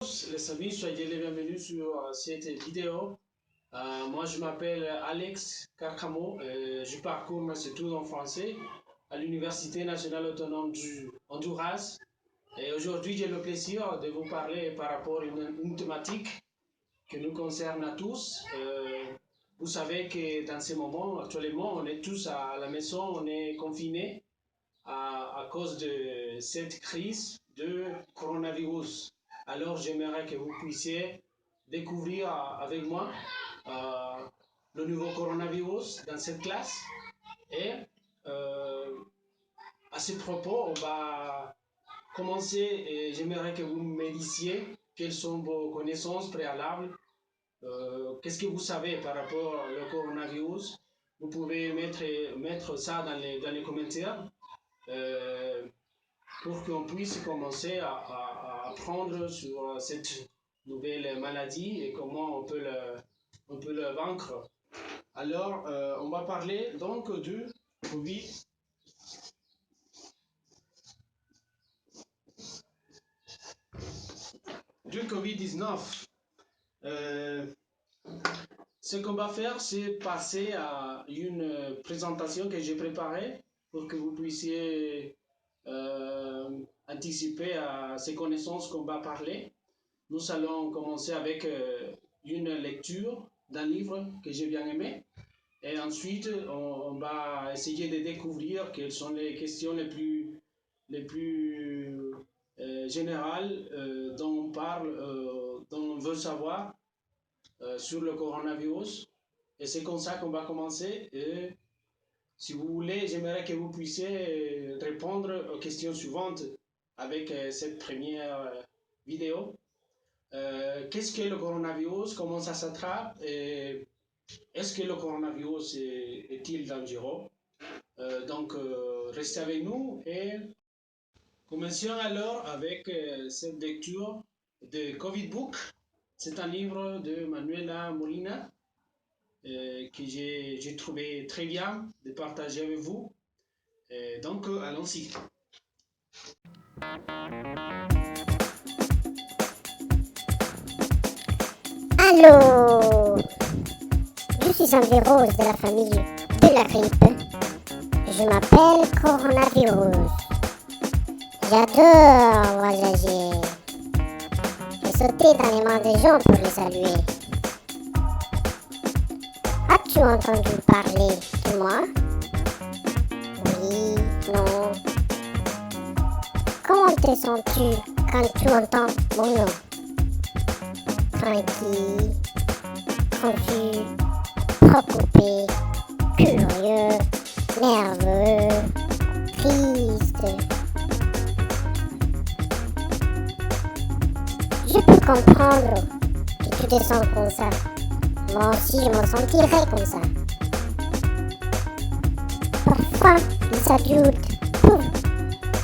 Les amis, soyez les bienvenus sur cette vidéo. Moi, je m'appelle Alex Carcamo. Je parcours mes études en français à l'Université nationale autonome du Honduras. Et aujourd'hui, j'ai le plaisir de vous parler par rapport à une thématique qui nous concerne à tous. Vous savez que dans ces moments, actuellement, on est tous à la maison, on est confinés à cause de cette crise de coronavirus. Alors, j'aimerais que vous puissiez découvrir avec moi le nouveau coronavirus dans cette classe. Et à ce propos, on va commencer et j'aimerais que vous me disiez quelles sont vos connaissances préalables. Qu'est-ce que vous savez par rapport au coronavirus? Vous pouvez mettre ça dans les commentaires. Pour qu'on puisse commencer à apprendre sur cette nouvelle maladie et comment on peut le vaincre. Alors, on va parler donc du Covid-19. Ce qu'on va faire, c'est passer à une présentation que j'ai préparée pour que vous puissiez anticiper à ces connaissances qu'on va parler. Nous allons commencer avec une lecture d'un livre que j'ai bien aimé. Et ensuite, on va essayer de découvrir quelles sont les questions les plus générales dont on parle, dont on veut savoir sur le coronavirus. Et c'est comme ça qu'on va commencer. Et si vous voulez, j'aimerais que vous puissiez répondre aux questions suivantes avec cette première vidéo. Qu'est-ce que le coronavirus? Comment ça s'attrape? Est-ce que le coronavirus est-il dangereux? Donc, restez avec nous et commençons alors avec cette lecture de COVID Book. C'est un livre de Manuela Molina que j'ai trouvé très bien de partager avec vous. Donc, allons-y. Allô, je suis un virus de la famille de la grippe. Je m'appelle coronavirus. J'adore voyager et sauter dans les mains des gens pour les saluer. As-tu entendu parler de moi? Oui, non. Comment te sens-tu quand tu entends mon nom? Tranquille, confus, préoccupé, curieux, nerveux, triste. Je peux comprendre que tu te sens comme ça. Moi aussi, je me sentirais comme ça. Parfois, les adultes peuvent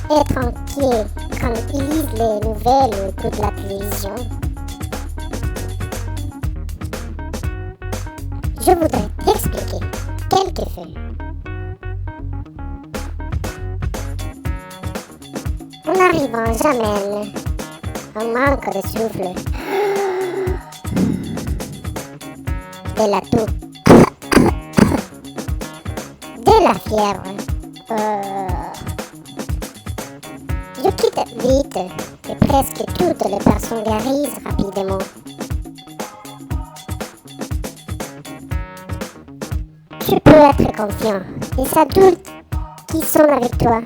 être inquiets quand ils lisent les nouvelles ou écoutent la télévision. Je voudrais t'expliquer quelques faits. En arrivant à Jamel, un manque de souffle, de la toux, de la fièvre. Je quitte vite et presque toutes les personnes guérissent rapidement. Tu peux être confiant. Les adultes qui sont avec toi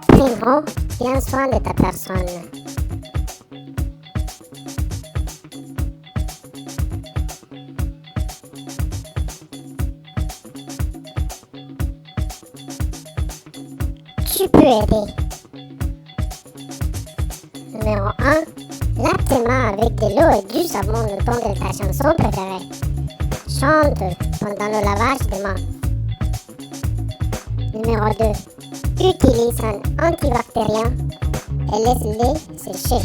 prendront bien soin de ta personne. Tu peux aider. Numéro 1. Lave tes mains avec de l'eau et du savon le temps de ta chanson préférée. Chante pendant le lavage des mains. Numéro 2. Utilise un antibactérien et laisse-les sécher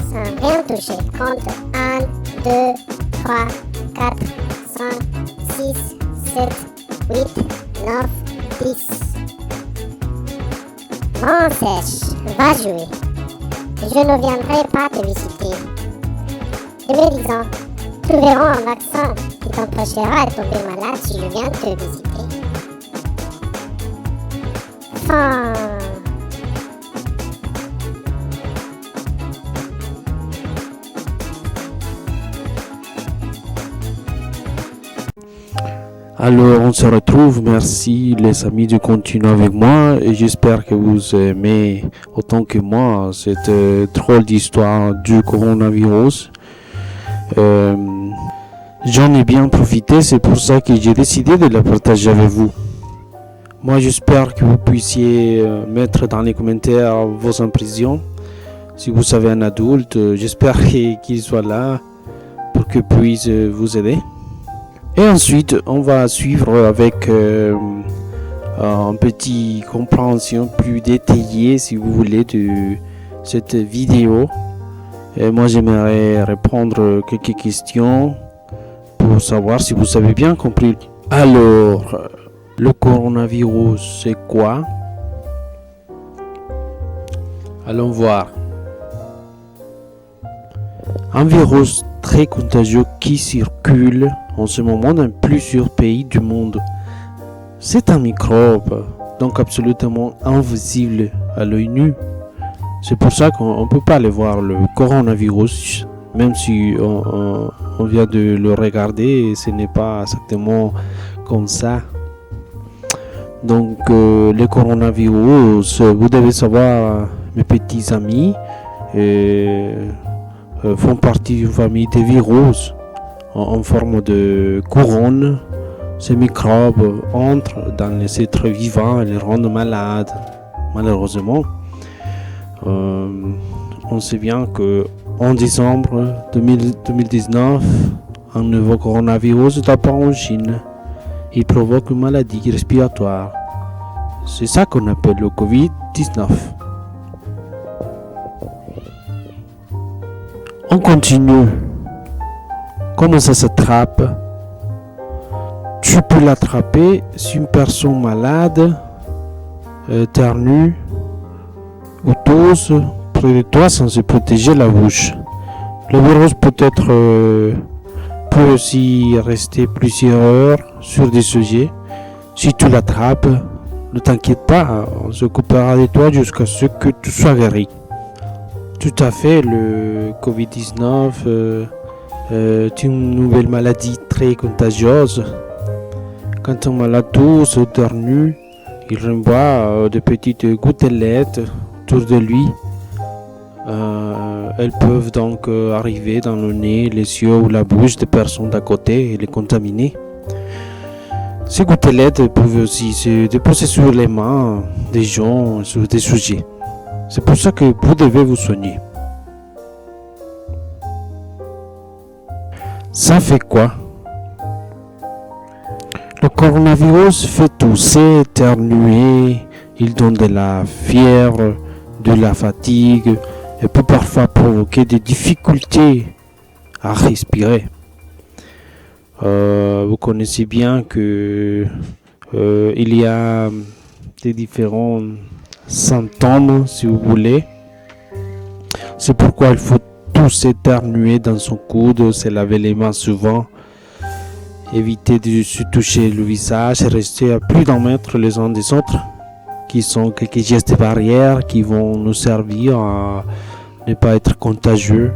sans rien toucher. Compte 1, 2, 3, 4, 5, 6, 7, 8, 9, 10. Main sèche, va jouer. je ne viendrai pas te visiter. De mes disant, trouverons un vaccin qui t'empêchera de tomber malade si je viens te visiter. Fin. Alors on se retrouve, merci les amis de continuer avec moi et j'espère que vous aimez autant que moi cette drôle d'histoire du coronavirus. J'en ai bien profité, c'est pour ça que j'ai décidé de la partager avec vous. Moi j'espère que vous puissiez mettre dans les commentaires vos impressions. Si vous avez un adulte, j'espère qu'il soit là pour que puisse vous aider. Et ensuite, on va suivre avec une petite compréhension plus détaillée, si vous voulez, de cette vidéo. Et moi, j'aimerais répondre quelques questions pour savoir si vous avez bien compris. Alors, le coronavirus, c'est quoi? Allons voir. Un virus très contagieux qui circule en ce moment dans plusieurs pays du monde. C'est un microbe, donc absolument invisible à l'œil nu. C'est pour ça qu'on ne peut pas aller voir le coronavirus, même si on vient de le regarder, ce n'est pas exactement comme ça. Donc le coronavirus, vous devez savoir, mes petits amis, font partie d'une famille de virus en forme de couronne. Ces microbes entrent dans les êtres vivants et les rendent malades. Malheureusement, on sait bien qu'en décembre 2019, un nouveau coronavirus est apparu en Chine. Il provoque une maladie respiratoire. C'est ça qu'on appelle le Covid-19. On continue. Comment ça s'attrape? Tu peux l'attraper si une personne malade éternue ou tousse près de toi sans se protéger la bouche. Le virus peut aussi rester plusieurs heures sur des sujets. Si tu l'attrapes, ne t'inquiète pas, on s'occupera de toi jusqu'à ce que tu sois guéri. Tout à fait, le Covid-19 est une nouvelle maladie très contagieuse. Quand un malade tousse ou éternue, il renvoie de petites gouttelettes autour de lui. Elles peuvent donc arriver dans le nez, les yeux ou la bouche des personnes d'à côté et les contaminer. Ces gouttelettes peuvent aussi se déposer sur les mains des gens, sur des sujets. C'est pour ça que vous devez vous soigner. Ça fait quoi? Le coronavirus fait tousser, éternuer, il donne de la fièvre, de la fatigue et peut parfois provoquer des difficultés à respirer. Vous connaissez bien que il y a des différents symptômes, si vous voulez. C'est pourquoi il faut tous éternuer dans son coude, se laver les mains souvent, éviter de se toucher le visage et rester à plus d'un mètre les uns des autres, qui sont quelques gestes barrières qui vont nous servir à ne pas être contagieux.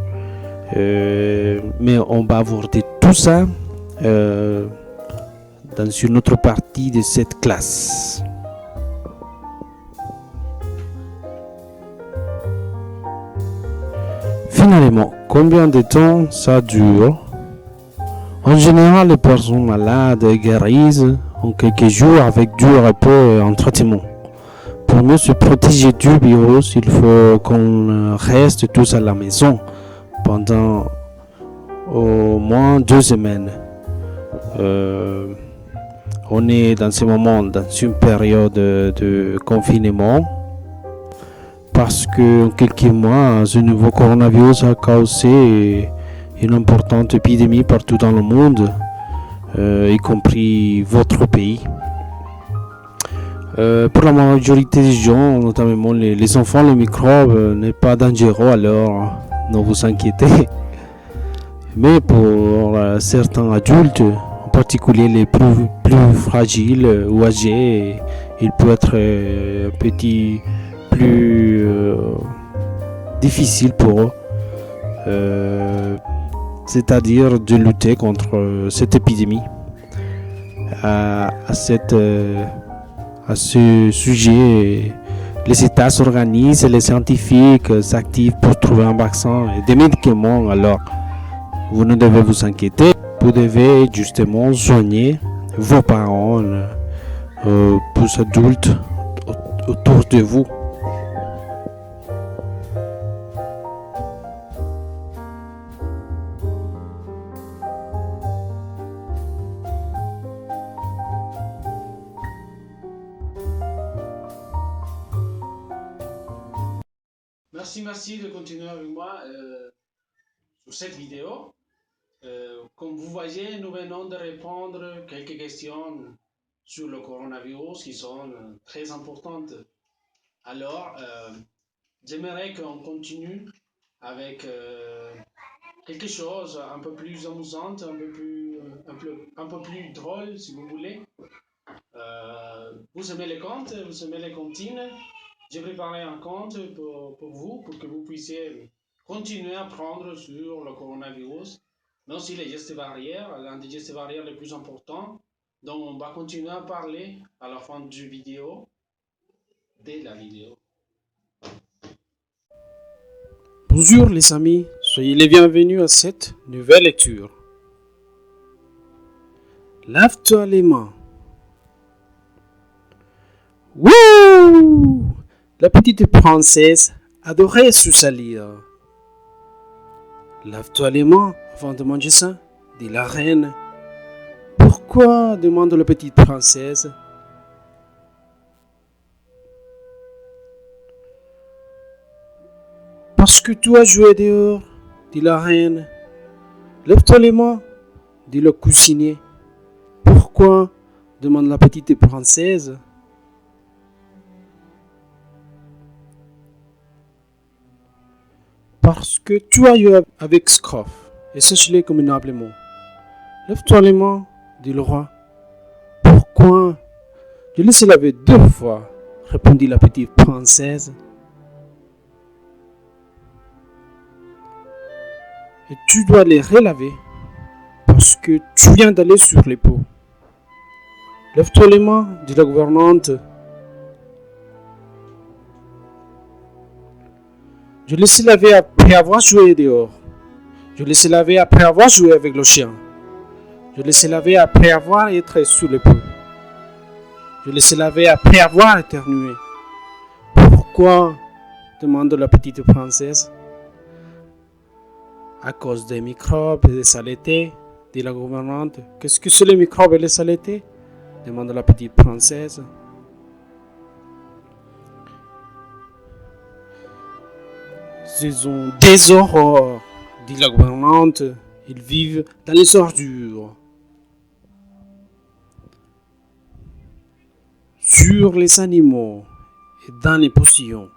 Mais on va aborder tout ça dans une autre partie de cette classe. Finalement, combien de temps ça dure? En général, les personnes malades guérissent en quelques jours avec du repos et un traitement. Pour mieux se protéger du virus, il faut qu'on reste tous à la maison pendant au moins 2 semaines. On est dans ce moment dans une période de confinement parce que en quelques mois, ce nouveau coronavirus a causé une importante épidémie partout dans le monde, y compris votre pays. Pour la majorité des gens, notamment les enfants, le microbe n'est pas dangereux, alors ne vous inquiétez. Mais pour certains adultes, en particulier les plus fragiles ou âgés, il peut être un petit plus difficile pour eux. C'est-à-dire de lutter contre cette épidémie. À ce sujet, les États s'organisent et les scientifiques s'activent pour trouver un vaccin et des médicaments. Alors, vous ne devez vous inquiéter. Vous devez justement soigner vos parents, plus adultes autour de vous. Merci de continuer avec moi sur cette vidéo. Comme vous voyez, nous venons de répondre quelques questions sur le coronavirus qui sont très importantes. Alors, j'aimerais qu'on continue avec quelque chose un peu plus amusant, un peu plus drôle, si vous voulez. Vous aimez les contes, vous aimez les comptines. J'ai préparé un conte pour vous, pour que vous puissiez continuer à apprendre sur le coronavirus, mais aussi les gestes barrières, l'un des gestes barrières les plus importants, dont on va continuer à parler à la fin de la vidéo. Bonjour les amis, soyez les bienvenus à cette nouvelle lecture. Lave-toi les mains. Wouh! La petite princesse adorait se salir. Lave-toi les mains avant de manger ça, dit la reine. Pourquoi? Demande la petite princesse. Parce que tu as joué dehors, dit la reine. Lève-toi les mains, dit le cuisinier. Pourquoi? Demande la petite princesse. Parce que tu as joué avec Scruff et sèche-les convenablement. Lève-toi les mains, dit le roi. Pourquoi? Je les ai lavés 2 fois, répondit la petite princesse. Et tu dois les relaver parce que tu viens d'aller sur les pots. Lève-toi les mains, dit la gouvernante. Je les ai lavés après avoir joué dehors. Je les ai lavés après avoir joué avec le chien. Je les ai lavés après avoir été sur les pots. Je les ai lavés après avoir éternué. Pourquoi? Demande la petite princesse. À cause des microbes et des saletés, dit la gouvernante. Qu'est-ce que c'est les microbes et les saletés? Demande la petite princesse. Ils ont des horreurs, dit la gouvernante. Ils vivent dans les ordures, sur les animaux et dans les postillons.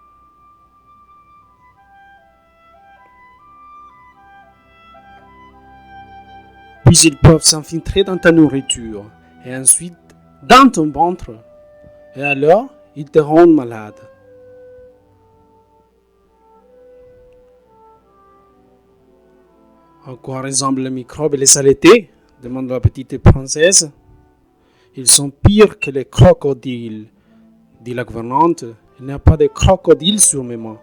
Puis ils peuvent s'infiltrer dans ta nourriture et ensuite dans ton ventre. Et alors, ils te rendent malade. À quoi ressemblent les microbes et les saletés? Demande la petite princesse. Ils sont pires que les crocodiles, dit la gouvernante. Il n'y a pas de crocodiles sur mes mains.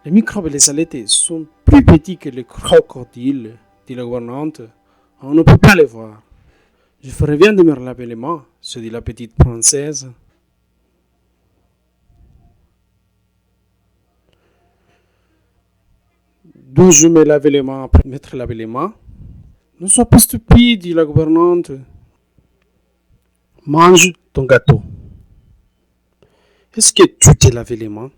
Les microbes et les saletés sont plus petits que les crocodiles, dit la gouvernante. On ne peut pas les voir. Je ferais bien de me laver les mains, se dit la petite princesse. D'où je me laver les mains après m'être lavé les mains? Ne sois pas stupide, dit la gouvernante. Mange ton gâteau. Est-ce que tu t'es lavé les mains?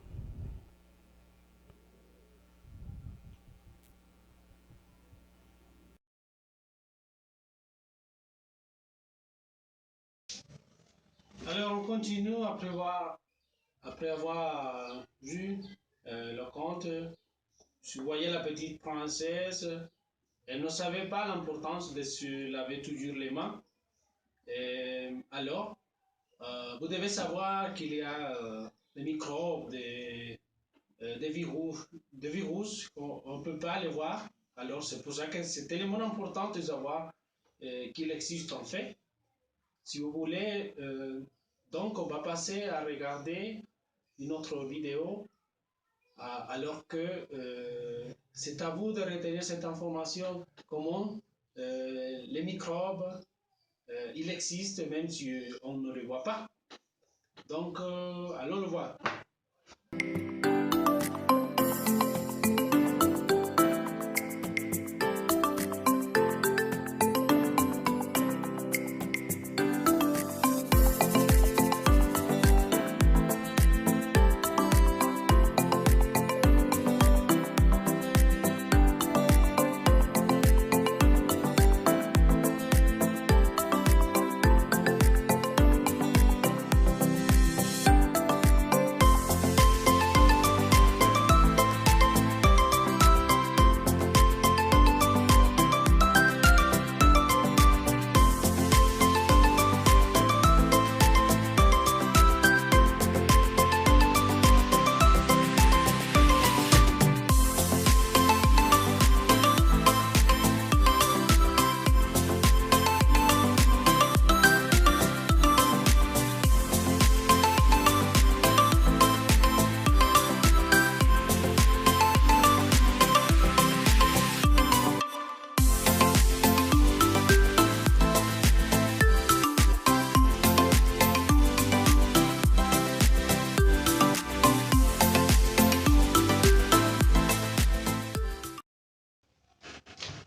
Alors, on continue après avoir vu le conte. Je voyais la petite princesse. Elle ne savait pas l'importance de se laver toujours les mains. Alors, vous devez savoir qu'il y a des microbes, des virus qu'on ne peut pas les voir. Alors, c'est pour ça que c'est tellement important de savoir qu'il existe en fait. Si vous voulez, donc on va passer à regarder une autre vidéo alors que c'est à vous de retenir cette information, comment les microbes, ils existent même si on ne les voit pas. Donc, allons le voir.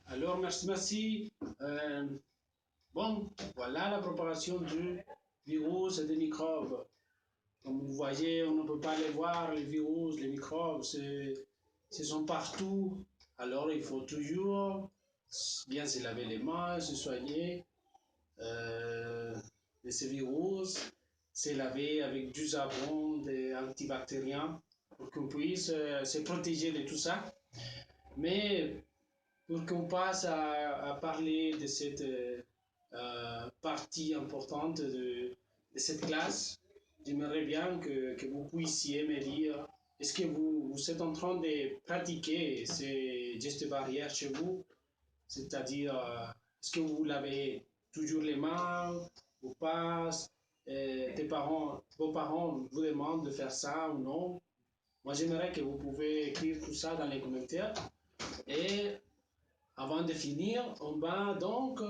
Alors, merci. Bon, voilà la préparation du virus et des microbes. Comme vous voyez, on ne peut pas les voir, les virus, les microbes, ce sont partout. Alors, il faut toujours bien se laver les mains, se soigner de ces virus, se laver avec du savon, des antibactériens, pour qu'on puisse se protéger de tout ça. Mais pour qu'on passe à parler de cette partie importante de cette classe, j'aimerais bien que vous puissiez me dire, est-ce que vous êtes en train de pratiquer ces gestes barrières chez vous? C'est-à-dire, est-ce que vous lavez toujours les mains ou pas? Vos parents vous demandent de faire ça ou non? Moi, j'aimerais que vous pouvez écrire tout ça dans les commentaires. Et avant de finir, on va donc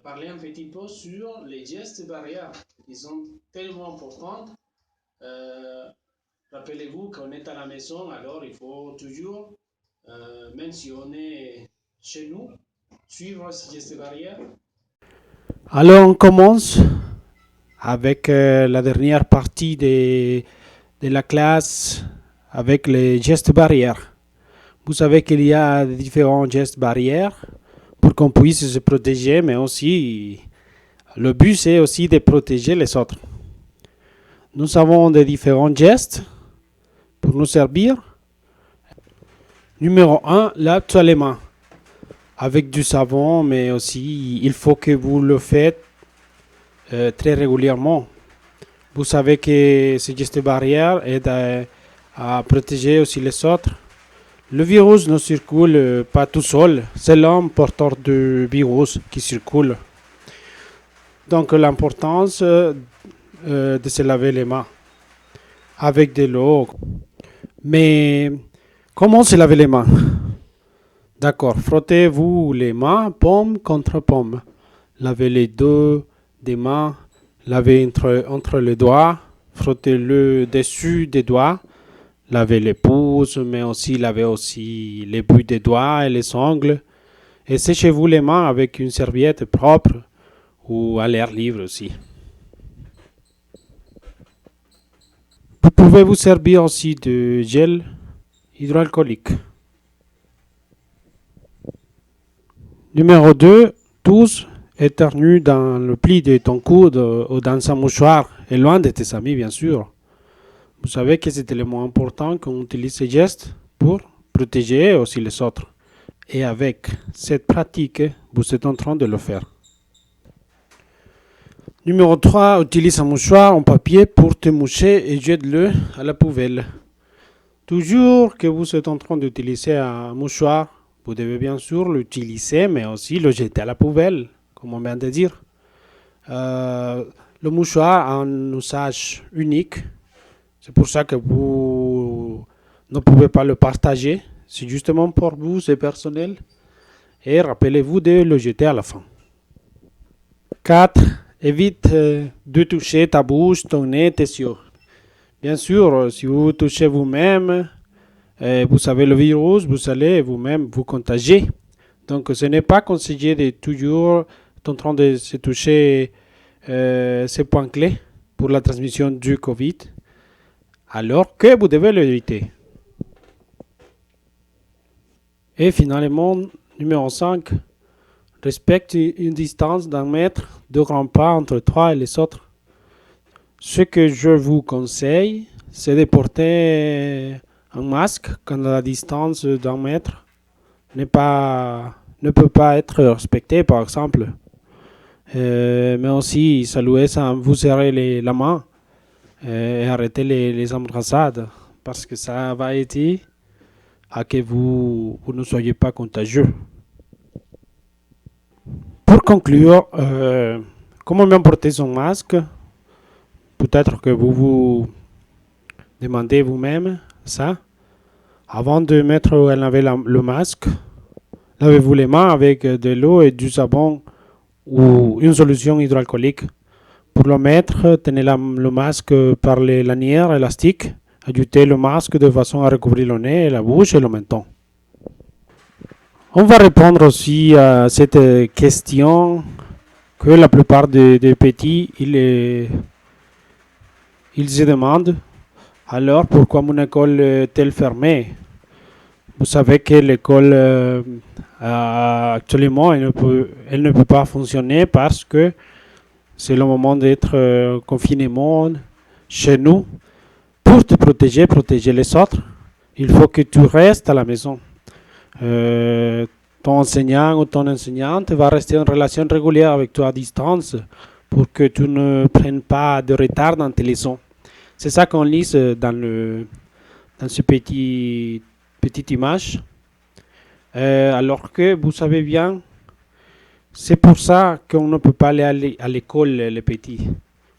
parler un petit peu sur les gestes barrières. Ils sont tellement importants. Rappelez-vous qu'on est à la maison, alors il faut toujours, même si on est chez nous, suivre ces gestes barrières. Alors on commence avec la dernière partie de la classe avec les gestes barrières. Vous savez qu'il y a différents gestes barrières pour qu'on puisse se protéger, mais aussi le but c'est aussi de protéger les autres. Nous avons des différents gestes pour nous servir. Numéro 1, lave-toi les mains avec du savon, mais aussi il faut que vous le faites très régulièrement. Vous savez que ce geste barrière aide à protéger aussi les autres. Le virus ne circule pas tout seul, c'est l'homme porteur du virus qui circule. Donc l'importance de se laver les mains avec de l'eau. Mais comment se laver les mains? D'accord, frottez-vous les mains paume contre paume. Lavez les deux des mains, lavez entre les doigts, frottez-le dessus des doigts. Lavez les pouces, mais aussi lavez aussi les bouts des doigts et les ongles. Et séchez-vous les mains avec une serviette propre ou à l'air libre aussi. Vous pouvez vous servir aussi de gel hydroalcoolique. Numéro 2, tousse éternue dans le pli de ton coude ou dans un mouchoir, et loin de tes amis, bien sûr. Vous savez que c'est tellement important qu'on utilise ces gestes pour protéger aussi les autres. Et avec cette pratique, vous êtes en train de le faire. Numéro 3, utilise un mouchoir en papier pour te moucher et jette-le à la poubelle. Toujours que vous êtes en train d'utiliser un mouchoir, vous devez bien sûr l'utiliser, mais aussi le jeter à la poubelle, comme on vient de dire. Le mouchoir a un usage unique. C'est pour ça que vous ne pouvez pas le partager. C'est justement pour vous, c'est personnel. Et rappelez-vous de le jeter à la fin. 4. Évite de toucher ta bouche, ton nez, tes yeux. Bien sûr, si vous touchez vous-même, vous avez le virus, vous allez vous-même vous contagier. Donc, ce n'est pas conseillé de toujours en train de se toucher ces points clés pour la transmission du Covid, alors que vous devez l'éviter. Et finalement, numéro 5, respecte une distance d'1 mètre de grand pas entre toi et les autres. Ce que je vous conseille, c'est de porter un masque quand la distance d'1 mètre ne peut pas être respectée, par exemple. Mais aussi, saluer sans vous serrer la main et arrêter les embrassades, parce que ça va aider à que vous ne soyez pas contagieux. Pour conclure, comment bien porter son masque? Peut-être que vous vous demandez vous-même ça. Avant de mettre ou enlever le masque, lavez-vous les mains avec de l'eau et du savon ou une solution hydroalcoolique. Pour le mettre, tenez le masque par les lanières élastiques. Ajoutez le masque de façon à recouvrir le nez, la bouche et le menton. On va répondre aussi à cette question que la plupart des petits ils se demandent. Alors, pourquoi mon école est-elle fermée? Vous savez que l'école actuellement elle ne peut pas fonctionner parce que c'est le moment d'être confinement chez nous. Pour te protéger les autres, il faut que tu restes à la maison. Ton enseignant ou ton enseignante va rester en relation régulière avec toi à distance pour que tu ne prennes pas de retard dans tes leçons. C'est ça qu'on lit dans ce petite image. Alors que vous savez bien, c'est pour ça qu'on ne peut pas aller à l'école, les petits.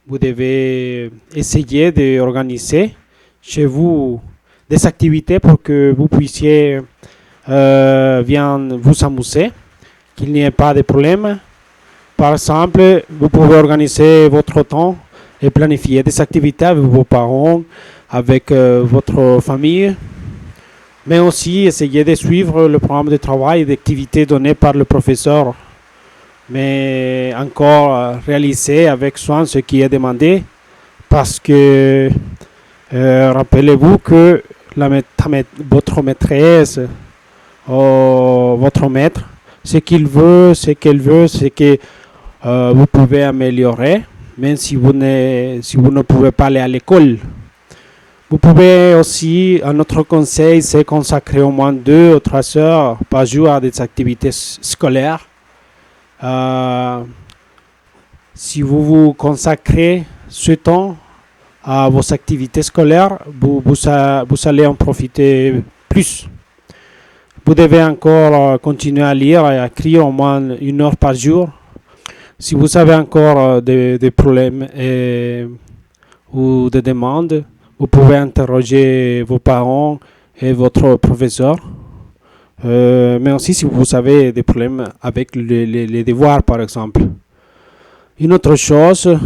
Vous devez essayer d'organiser chez vous des activités pour que vous puissiez bien vous amuser, qu'il n'y ait pas de problème. Par exemple, vous pouvez organiser votre temps et planifier des activités avec vos parents, avec votre famille, mais aussi essayer de suivre le programme de travail et d'activités donné par le professeur, mais encore réaliser avec soin ce qui est demandé, parce que rappelez-vous que votre maîtresse ou votre maître, ce qu'elle veut, c'est que vous pouvez améliorer, même si vous ne pouvez pas aller à l'école. Vous pouvez aussi, un autre conseil, c'est consacrer au moins 2 ou 3 heures par jour à des activités scolaires. Si vous consacrez ce temps à vos activités scolaires, vous allez en profiter plus. Vous devez encore continuer à lire et à écrire au moins 1 heure par jour. Si vous avez encore des problèmes ou des demandes, vous pouvez interroger vos parents et votre professeur. Mais aussi si vous avez des problèmes avec les devoirs, par exemple. Une autre chose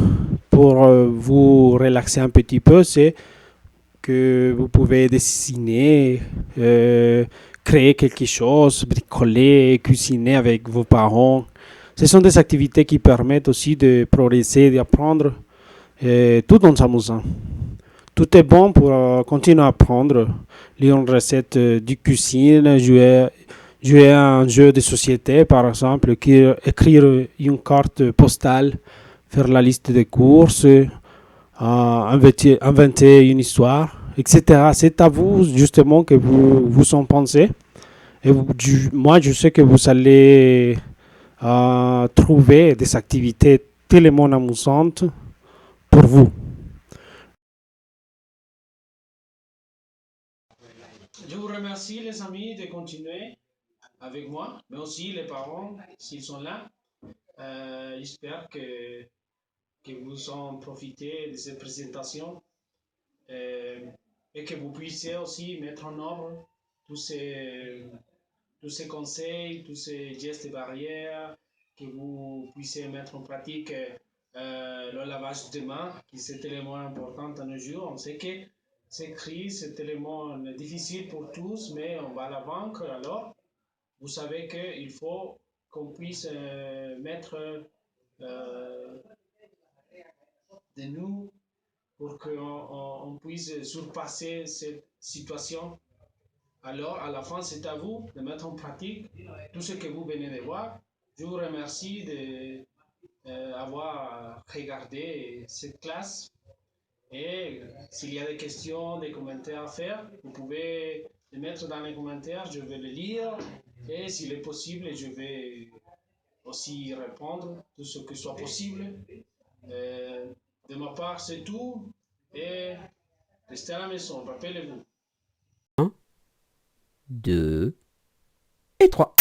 pour vous relaxer un petit peu, c'est que vous pouvez dessiner, créer quelque chose, bricoler, cuisiner avec vos parents. Ce sont des activités qui permettent aussi de progresser, d'apprendre, tout en s'amusant. Tout est bon pour continuer à apprendre, lire une recette de cuisine, jouer jouer à un jeu de société, par exemple, écrire une carte postale, faire la liste des courses, inventer une histoire, etc. C'est à vous justement que vous en pensez. Et moi, je sais que vous allez trouver des activités tellement amusantes pour vous. Je vous remercie, les amis, de continuer avec moi, mais aussi les parents, s'ils sont là. J'espère que vous en profitez de cette présentation et que vous puissiez aussi mettre en œuvre tous ces conseils, tous ces gestes barrières, que vous puissiez mettre en pratique le lavage de mains, qui est l'élément important à nos jours. On sait que cette crise, c'est un élément difficile pour tous, mais on va la vaincre. Alors, vous savez qu'il faut qu'on puisse mettre de nous pour qu'on puisse surpasser cette situation. Alors, à la fin, c'est à vous de mettre en pratique tout ce que vous venez de voir. Je vous remercie d'avoir regardé cette classe. Et s'il y a des questions, des commentaires à faire, vous pouvez les mettre dans les commentaires, je vais les lire. Et s'il est possible, je vais aussi répondre tout ce que soit possible. De ma part, c'est tout. Et restez à la maison, rappelez-vous. 2 et 3.